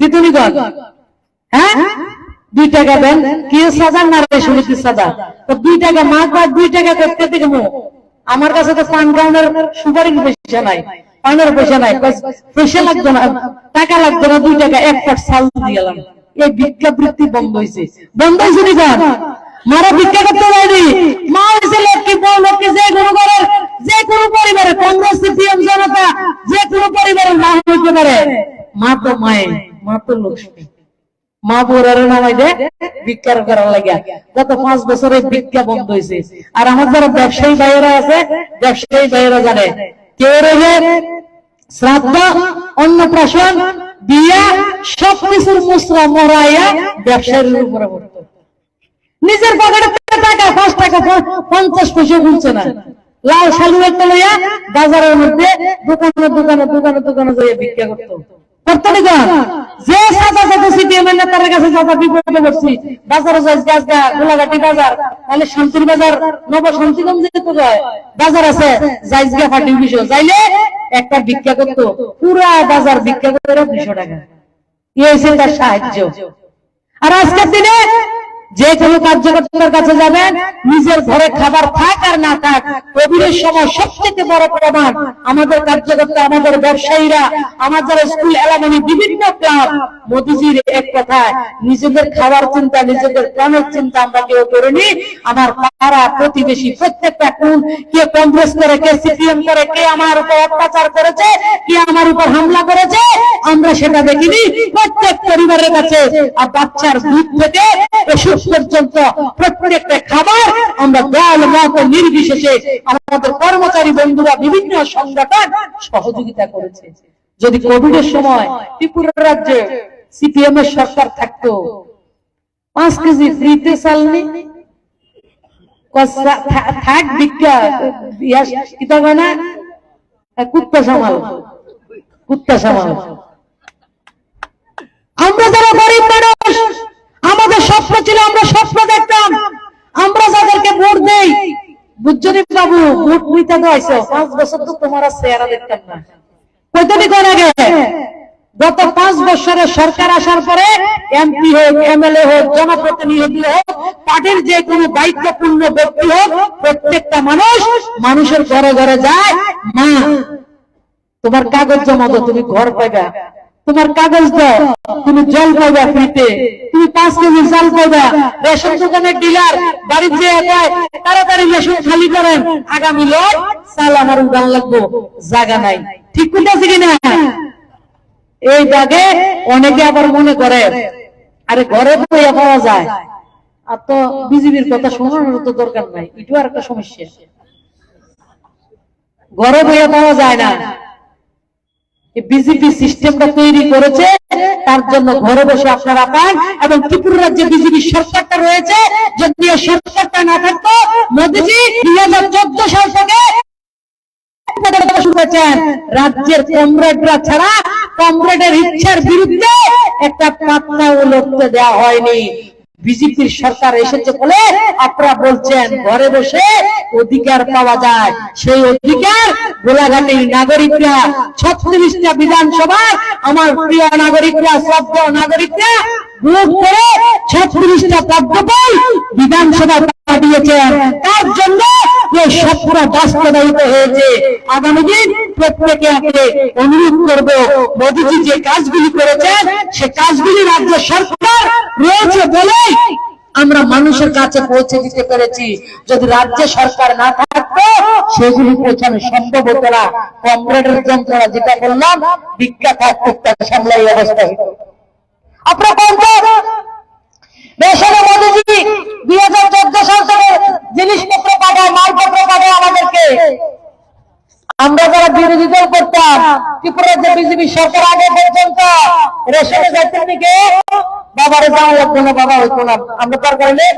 দিত নিগন। হ্যাঁ, 2 টাকা দেন, কি সাজা না রে সমিতির সাজা, তো 2 টাকা মাছ বা 2 টাকা করতে দিকে আমার কাছে তো পান গ্রাউন্ডের সুপারির পয়সা নাই, পানের পয়সা নাই, পয়সা লাগতো না, টাকা লাগতো না, 2 টাকা 1 পাট চাল দিয়ে গেলাম। এই ভিক্ষা বৃত্তি বন্ধ হয়েছে, বন্ধ হয়েছে নিগন। মারা ভিক্ষা করতে যায়নি, মা হয়েছে লক্ষ্মী, বউ লক্ষ্মী, যে কোনো ঘরের, যে কোনো পরিবারে, কংগ্রেস, সিপিএম, জনতা, যে কোনো পরিবারের মা হইতে পারে। মা তো মায়ে, মা তো লক্ষ্মী, মা বোরার নামাই দে ভিক্ষার করার লাগিয়া। গত 5 বছরে ভিক্ষা বন্ধ হয়েছে। আর আমার যারা ব্যবসায়ী ভাইয়েরা আছে, ব্যবসায়ী ভাইয়েরা জানে, কেউ রেখে শ্রাদ্ধ, অন্নপ্রাশন, বিয়া সবকিছুর মুসরা মরাইয়া ব্যবসায়ীর উপরে পড়তো। নিজের পকেটে টাকা 5 টাকা 50 পয়সা গুনছে না, লাল শালু একটা লইয়া বাজারের মধ্যে দোকানে দোকানে দোকানে দোকানে যাইয়া ভিক্ষা করতো। যে সাদা সাদা সিপিএম এর নেতার কাছে সাদা বিপদে পড়ছি, বাজারে যাই, গোলাঘাটি বাজার, তাহলে শান্তির বাজার, নব শান্তিগঞ্জ যেতে যায় বাজার আছে, যাইজগা ফাটি 200 যাইলে একটা ভিক্ষা করতো, পুরা বাজার ভিক্ষা করে 200 টাকা। এই হচ্ছে তার সাহায্য। আর আজকের দিনে যে কোনো কার্যকর্তার কাছে যাবেন, নিজের ঘরে খাবার থাক আর না থাক, কোভিডের সময় সবথেকে বড় প্রমাণ আমাদের কার্যকর্তা, আমাদের ব্যবসায়ীরা, আমাদের স্কুল এলাকায় বিভিন্ন ক্লাব, মোদিজির এক কথায় নিজেদের খাবার চিন্তা, নিজেদের প্রাণের চিন্তা আমরা কেউ করিনি। আমার পাড়া প্রতিবেশী প্রত্যেকটা কোন, কে কংগ্রেস করে, কে সিপিএম করে, কে আমার উপর অত্যাচার করেছে, কে আমার উপর হামলা করেছে, আমরা সেটা দেখিনি। প্রত্যেক পরিবারের কাছে আর বাচ্চার দুধ থেকে ওষুধ পর্যন্ত প্রত্যেকটা খাবার আমরা দল মত নির্বিশেষে আমাদের কর্মচারী বন্ধুরা, বিভিন্ন সংগঠন সহযোগিতা করেছে। যদি কোভিড এর সময় ত্রিপুরা রাজ্যে সিপিএম এর সরকার থাকতো 5 কেজি ফ্রিতে চাল নি থাক ভিক্ষা কি তবে না কুত্তা সামাল আমরা যারা গরিব মানুষ আমাদের স্বপ্ন ছিল, আমরা স্বপ্ন দেখতাম আমরা যাদেরকে ভোট দেই, বুঝছনি বাবু ভোট নিতে তো আইসো 5 বছর তো তোমার চেহারা দেখতাম না। কতদিন আগে গত 5 বছরের সরকার আসার পরে এমপি হোক, এমএলএ হোক, জনপ্রতিনিধি হোক, পার্টির যে কোনো দায়িত্বপূর্ণ ব্যক্তি হোক, প্রত্যেকটা মানুষের ঘরে ঘরে যায়, মা তোমার কাগজ জমা দাও, তুমি ঘর পাইবা, তোমার কাগজ দাও, তুমি জল পাইবা ফ্রিতে, তুমি 5 কেজি চাল পাইবা। রেশন দোকানের ডিলার বাড়ির যে একাই তাড়াতাড়ি রেশন খালি করেন, আগামী লোক চাল আমার উদান লাগবো, জায়গা নাই। ঠিক আছে কিনা? এই দাগে অনেকে আবার মনে করে আরে ঘরে বইয়া পাওয়া যায়, আর তো বিজেপির কথা শোনানোর তো দরকার নাই, এটাও আর একটা সমস্যা। ঘরে বইয়া পাওয়া যায় না, বিজেপি সিস্টেমটা তৈরি করেছে, তার জন্য ঘরে বসে আপনারা পান। এবং ত্রিপুরা রাজ্যে বিজেপি সরকারটা রয়েছে, যদি এই সরকারটা না থাকতো মোদীজি 2014 সাল থেকে রাজ্যের কমরেডরা ছাড়া কমরেডের ইচ্ছার বিরুদ্ধে একটা পাত্তাও লড়তে দেওয়া হয়নি। বিজেপির সরকার এসেছে বলে আপনারা বলছেন ঘরে বসে অধিকার পাওয়া যায়। সেই অধিকার গোলাঘাটের নাগরিকরা 36টা বিধানসভা, আমার প্রিয় নাগরিকরা, শ্রদ্ধেয় নাগরিকরা ভোট করে 36টা পদ্মপাল বিধানসভা পাঠিয়েছেন। তার জন্য এই স্বপ্ন বাস্তবায়িত হয়েছে। আগামী দিন প্রত্যেকে আপনি অনুরোধ করব, মোদীজি যে কাজগুলি করেছেন সে কাজগুলি রাজ্য সরকার রয়েছে বলে আমরা মানুষের কাছে পৌঁছে দিতে পেরেছি। যদি রাজ্য সরকার না থাকতো সেগুলি পৌঁছানো সম্ভব হতো না। কমরেডের যন্ত্রণা যেটা বললাম, ভিক্ষা থাকতো সামলাই অবস্থা হতো। আপনারা দেশের মোদীজি 2014 সাল থেকে জিনিসপত্র পাঠায়, মালপত্র পাঠায় আমাদেরকে। আমরা যারা বিরোধী দল করতাম, ত্রিপুরার যে বিজেপি সরকার আগে পর্যন্ত রেশনে যাইতেন থেকে বাবারে যাওয়া লাগতো না, বাবা হইতো না, আমরা দরকার হলে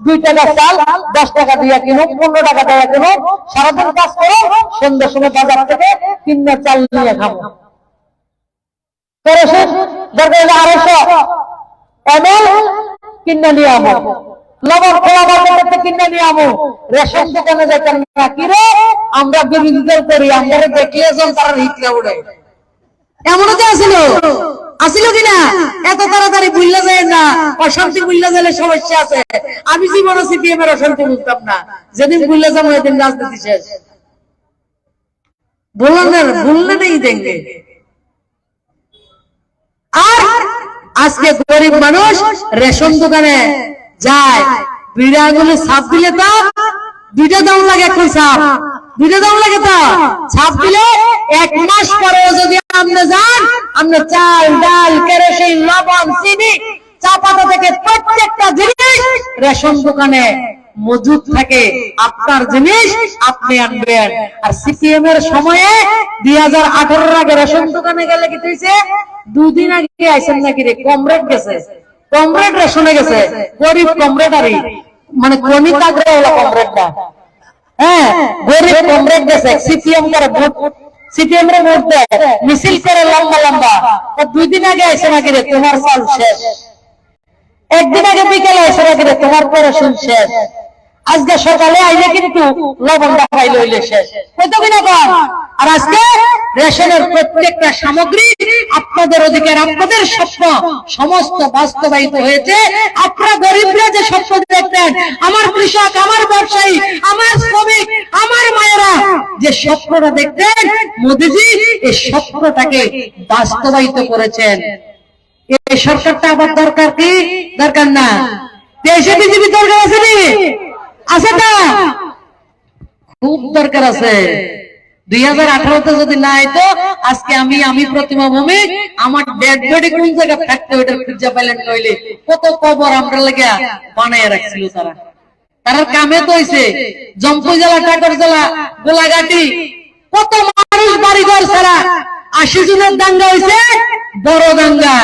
2 টাকা চাল 10 টাকা দিয়ে কিনো, 15 টাকা দেওয়া কিনো, সারাদিন কাজ করো, সন্ধ্যার সময় বাজার থেকে 3 চাল নিয়ে খাবো। দরকার হলে 250 ml কিনে নিয়ে আমো, লবণ খোলা বাজার কিনে নিয়ে আমো, রেশন দোকানে যেতেন না। কি রে আমরা বিরোধী দল করি, আমরা দেখলে যখন তারা হিটলে উঠে, এমনও যে আসিল কিনা এত তাড়াতাড়ি বুঝলে যায় না, অশান্তি বুঝলে গেলে সমস্যা আছে। আমি জীবনে সিপিএম এর অশান্তি বুঝতাম না, যেদিন বুঝলে যাবো এদিন রাজনীতি শেষ। ভুললে নেই দেখবে। আর আজকে গরিব মানুষ রেশন দোকানে যায়, বিড়াগুলো ছাপ দিলে তো 2টা দাম লাগে, এখন ছাপ 2টা দাম লাগে, তো ছাপ দিলে 1 মাস পরে যদি আপনি যান, আপনি চাল, ডাল, কেরোসিন, লবণ, চিনি, চা পাতা থেকে প্রত্যেকটা জিনিস রেশন দোকানে মজুদ থাকে। আপনার জিনিস আপনি আনবেন। আর সিপিএম এর সময়ে 2018 আগে রেশন দোকানে গেলে কি হয়েছে, 2 দিন আগে আইসেন নাকি রে, কমরেড গেছে, কমরেড রেশনে গেছে, গরিব কমরেড আরই, মানে গণিত আগ্রহ হলো কমরেডটা। হ্যাঁ, গরিব কমরেড গেছে, সিপিএম করে ভোট, সিপিএম রে ভোট দেয়, মিছিল করে লম্বা লম্বা। 2 দিন আগে আইসে নাকি রে, তোমার চাল শেষ। 1 দিন আগে বিকেলে আইসে নাকি রে, তোমার রেশন শেষ। আজকে সকালে আইলে কিন্তু লবণটা খাইলে হইলে শেষ, হয়তো কিনা কম। আর আজকে রেশনের প্রত্যেকটা সামগ্রী আপনাদের অধিকার, আপনাদের স্বপ্ন সমস্ত বাস্তবায়িত হয়েছে। আপনারা গরিবরা যে স্বপ্ন দেখতেন, আমার কৃষক, আমার ব্যবসায়ী, আমার শ্রমিক, আমার মায়েরা যে স্বপ্নটা দেখতেন, মোদীজি এই স্বপ্নটাকে বাস্তবায়িত করেছেন। এই সরকারটা আবার দরকার কি? দরকার না। দেশে বিজেপি দরকার আছে নি? আছে না? খুব দরকার আছে। 2018-তে যদি না হইতো, আজকে আমি প্রতিমা ভৌমিক, আমার ডেড বডি কোন জায়গা থাকতে ওইটা খুঁজে পাইলেন নইলে কত কবর আমরা লাগিয়া বানায় রাখছিল। তারা কামে তো হইছে জম্পুই জেলা, টাকর জেলা, গোলাঘাটি, কত মানুষ বাড়িঘর ছাড়া 80 জনের দাঙ্গা হয়েছে বড় দাঙ্গা।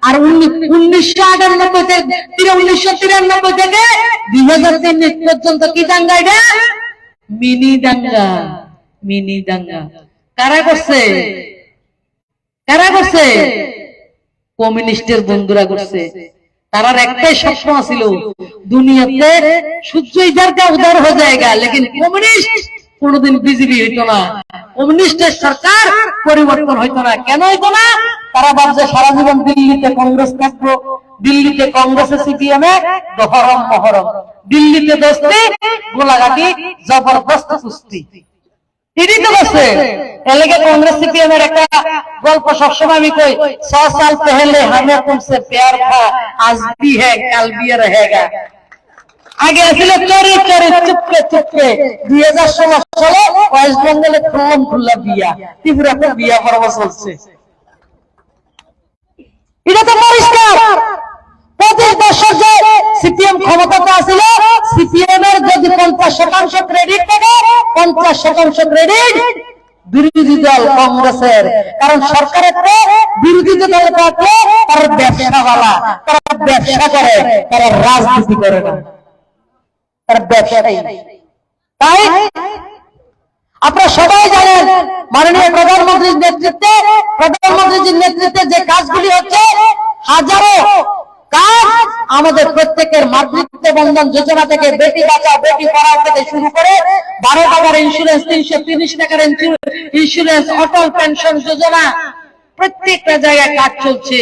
আর 1998 থেকে 2093 পর্যন্ত কি দাঙ্গা? এটা মিনি দাঙ্গা। মিনি দাঙ্গা কারা করছে? কারা করছে? কমিউনিস্টের বন্ধুরা করছে। তারার একটাই স্বপ্ন ছিল, দুনিয়াতে সূর্য ইধার কা উধার হয়ে যায়গা, লেকিন কমিউনিস্ট কোনদিন বিজেপি হইতো না, কমিউনিস্টের সরকার পরিবর্তন হইতো না। কেন হইতো না? তারা ভাবছে সারা জীবন দিল্লিতে কংগ্রেস থাকবো, দিল্লিতে কংগ্রেসে সিপিএম এ দহরম মহরম, দিল্লিতে দোস্তি গোলাঘাটি জবরদস্ত কুস্তি, এটাই তো বসে। এলাকে কংগ্রেস সিপিএম এর একটা গল্প সবসময় আমি কই, 100 साल पहले हमें तुमसे प्यार था, आज भी है कल भी रहेगा। আগে ছিল চোরে চোরে চুপকে চুপকে। 2016 সালে ওয়েস্ট বেঙ্গলে খুললাম খুল্লা বিয়া, ত্রিপুরাতে বিয়া পর্ব চলছে। এটা তো পরিষ্কার। 25 বছর যে সিপিএম ক্ষমতাতে আসিল, সিপিএম এর যদি 50% ক্রেডিট থাকে, 50% ক্রেডিট বিরোধী দল কংগ্রেসের। কারণ সরকারের বিরোধী দল থাকলে তারা ব্যবসাওয়ালা, তারা ব্যবসা করে, তারা রাজনীতি করে না, তারা ব্যবসায়ী। তাই আপনারা সবাই জানেন মাননীয় প্রধানমন্ত্রীর নেতৃত্বে যে কাজগুলি হচ্ছে, হাজারো কাজ আমাদের প্রত্যেকের মাতৃত্ব বন্ধন যোজনা থেকে, বেটি বাঁচাও বেটি পড়াও থেকে শুরু করে 12 টাকার ইন্স্যুরেন্স, 330 টাকার ইন্স্যুরেন্স, অটল পেনশন যোজনা, প্রত্যেকটা জায়গায় কাজ চলছে।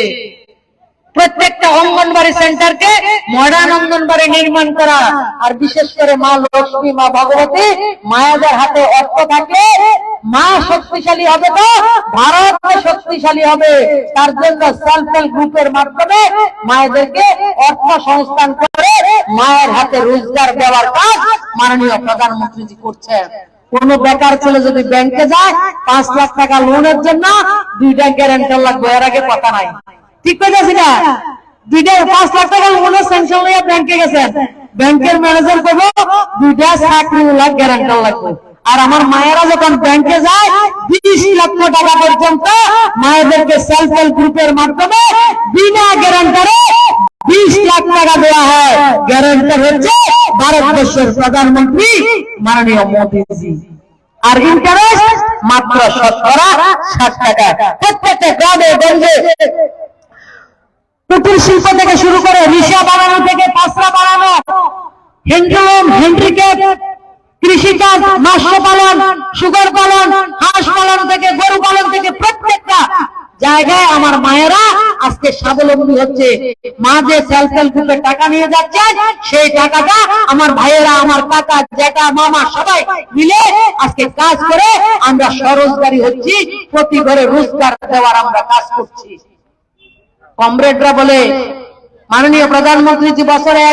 প্রত্যেকটা অঙ্গনবাড়ি সেন্টারকে মডার্ন অঙ্গনবাড়ি নির্মাণ করা। আর বিশেষ করে মা লক্ষ্মী, মা ভগবতী, মায়েদের হাতে অর্থ থাকলে মা শক্তিশালী হবে, তো ভারত শক্তিশালী হবে। তার জন্য সেলফ হেল্প গ্রুপের মাধ্যমে মায়েদেরকে অর্থ সংস্থান করে মায়ের হাতে রোজগার দেওয়ার কাজ মাননীয় প্রধানমন্ত্রীজি করছেন। কোন বেকার ছেলে যদি ব্যাংকে যায় 5 লাখ টাকা লোনের জন্য 2টা গ্যারান্টার লাগবে, এর আগে কথা নাই। ঠিক কইতাছি না? 5 লাখ টাকা লোনের স্যাংশন হয়ে ব্যাংকে গেছেন, ব্যাংকের ম্যানেজার কইব 2টা চাকরি লাখ গ্যারান্টার লাগবে। আর আমার মায়েরা যখন ব্যাংকে যায় 20 লক্ষ টাকা পর্যন্ত মায়েদেরকে সেলফ হেল্প গ্রুপের মাধ্যমে বিনা গ্যারান্টারে 20 লাখ টাকা দেওয়া হয়। গ্যারান্টার হচ্ছে ভারতবর্ষের প্রধানমন্ত্রী মাননীয় মোদীজি। আর ইন্টারেস্ট মাত্র 60 টাকা। প্রত্যেকটা গ্রামে গঞ্জে কুটির শিল্প থেকে শুরু করে রিক্সা বানানো থেকে পাঁচরা বানানো, হ্যান্ডলুম, হ্যান্ডিক্যাপ, কৃষিকাজ, মৎস্য পালন, সুগার পালন, হাঁস পালন থেকে গরু পালন থেকে প্রত্যেকটা জায়গায় আমার মায়েরা আজকে স্বাবলম্বী হচ্ছে। মা যে সেলফ হেল্প গ্রুপের টাকা নিয়ে যাচ্ছে, সেই টাকাটা আমার ভাইয়েরা, আমার কাকা, জ্যাঠা, মামা সবাই মিলে আজকে কাজ করে আমরা স্বরোজগারী হচ্ছি। প্রতি ঘরে রোজগার দেওয়ার আমরা কাজ করছি। কমরেডরা বলে মাননীয় প্রধানমন্ত্রী বছরে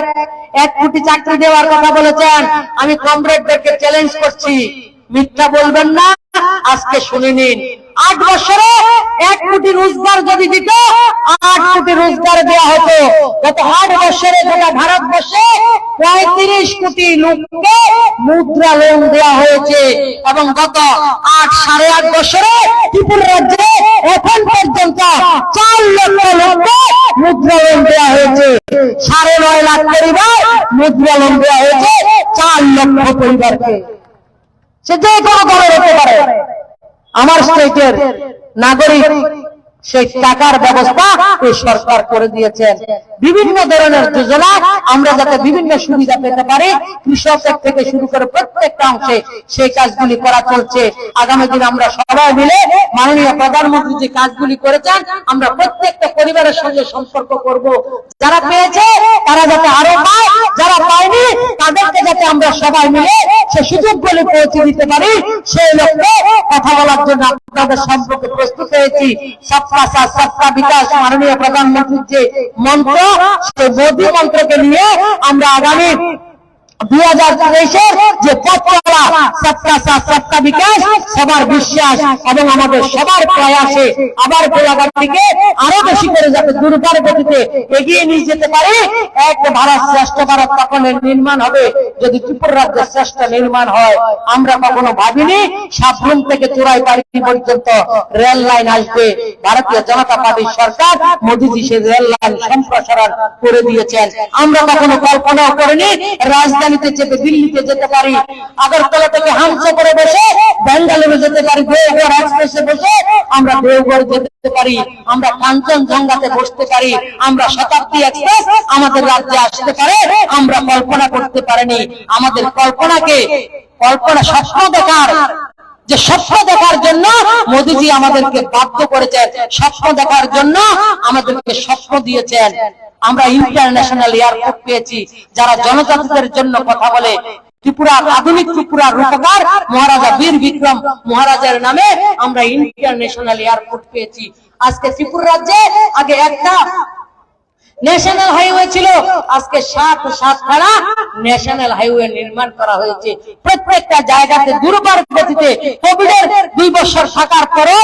1 কোটি চাকরি দেওয়ার কথা বলেছেন। আমি কমরেডদেরকে চ্যালেঞ্জ করছি, মিথ্যা বলবেন না। আজকে শুনে নিন, 8 বছরে 1 কোটি রোজগার যদি দিত, 8 কোটি রোজগার দেওয়া হতো। গত 8 বছরে গোটা ভারতবর্ষে 35 কোটি লোককে মুদ্রা লোন দেওয়া হয়েছে। এবং গত 8.5 বছরে ত্রিপুরা রাজ্যে এখন পর্যন্ত 4 লক্ষ লোককে মুদ্রা লোন দেওয়া হয়েছে। 9.5 লাখ পরিবার মুদ্রা লোন দেওয়া হয়েছে 4 লক্ষ পরিবারকে। সে যে কোনো দলের হতে পারে। আমার স্টেটের নাগরিক, সেই টাকার ব্যবস্থা এই সরকার করে দিয়েছেন। বিভিন্ন ধরনের যোজনা আমরা যাতে বিভিন্ন সুবিধা পেতে পারি, কৃষকের থেকে শুরু করে প্রত্যেকটা অংশে সেই কাজগুলি করা চলছে। আগামী দিন আমরা সবাই মিলে মাননীয় প্রধানমন্ত্রী যে কাজগুলি করেছেন, আমরা প্রত্যেকটা পরিবারের সঙ্গে সম্পর্ক করব। যারা পেয়েছে তারা যাতে আরো পায়, যারা পায়নি তাদেরকে যাতে আমরা সবাই মিলে সে সুযোগগুলি পৌঁছে দিতে পারি, সেই লক্ষ্যে কথা বলার জন্য আপনাদের সম্পর্কে প্রস্তুত হয়েছি। সবকা সাথ সবকা বিকাশ মাননীয় প্রধানমন্ত্রীর যে মন্ত্র, সেই মোদী মন্ত্রকে নিয়ে আমরা আগামী 2023-এর যে পথ চলা সবকা সাথ সবকা বিকাশ, সবার বিশ্বাস এবং আমাদের সবার প্রয়াসে আবার গোলাঘাটটিকে আরো বেশি করে যাতে দ্রুততার গতিতে এগিয়ে নিয়ে যেতে পারে। এক ভারত শ্রেষ্ঠ ভারত তখন নির্মাণ হবে যদি ত্রিপুরা রাজ্যের শ্রেষ্ঠ নির্মাণ হয়। আমরা কখনো ভাবিনি সাবরুম থেকে চোরাইবাড়ি পর্যন্ত রেল লাইন আসবে। ভারতীয় জনতা পার্টির সরকার মোদীজি সেই রেল লাইন সম্প্রসারণ করে দিয়েছেন। আমরা কখনো কল্পনাও করিনি রাজধানীতে চেপে দিল্লিতে যেতে পারি, আগরতলা থেকে হামসা করে বসে বেঙ্গালুরু যেতে পারি, দেওঘর এক্সপ্রেসে বসে আমরা দেওঘর যেতে পারি, আমরা কাঞ্চনজঙ্ঘাতে বসতে পারি, আমরা শতাব্দী এক্সপ্রেস আমাদের রাজ্যে আসতে পারে। আমরা কল্পনা করতে পারিনি। আমাদের কল্পনা স্বপ্ন দেখার, যে স্বপ্ন দেখার জন্য মোদীজি আমাদেরকে বাধ্য করেছেন, স্বপ্ন দেখার জন্য আমাদেরকে স্বপ্ন দিয়েছেন। আমরা ইন্টারন্যাশনাল এয়ারপোর্ট পেয়েছি যারা জনজাতিদের জন্য কথা বলে। ত্রিপুরা, আধুনিক ত্রিপুরার রূপকার মহারাজা বীর বিক্রম মহারাজের নামে আমরা ইন্টারন্যাশনাল এয়ারপোর্ট পেয়েছি। আজকে ত্রিপুরা রাজ্যে আগে একটা ন্যাশনাল হাইওয়ে ছিল, আজকে 7খানা ন্যাশনাল হাইওয়ে নির্মাণ করা হয়েছে। প্রত্যেকটা জায়গাতে দুর্বার গতিতে কোভিডের 2 বছর থাকার পরেও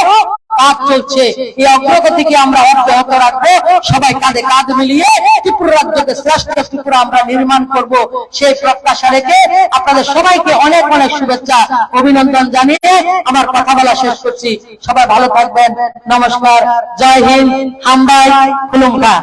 কাজ চলছে। এই অগ্রগতিকে আমরা অব্যাহত রাখবো। সবাই কাঁধে কাঁধ মিলিয়ে ত্রিপুরা রাজ্যকে শ্রেষ্ঠ ত্রিপুরা আমরা নির্মাণ করব, সেই প্রত্যাশা রেখে আপনাদের সবাইকে অনেক অনেক শুভেচ্ছা অভিনন্দন জানিয়ে আমার কথা বলা শেষ করছি। সবাই ভালো থাকবেন। নমস্কার, জয় হিন্দ, হামবাই, খুলুমকা।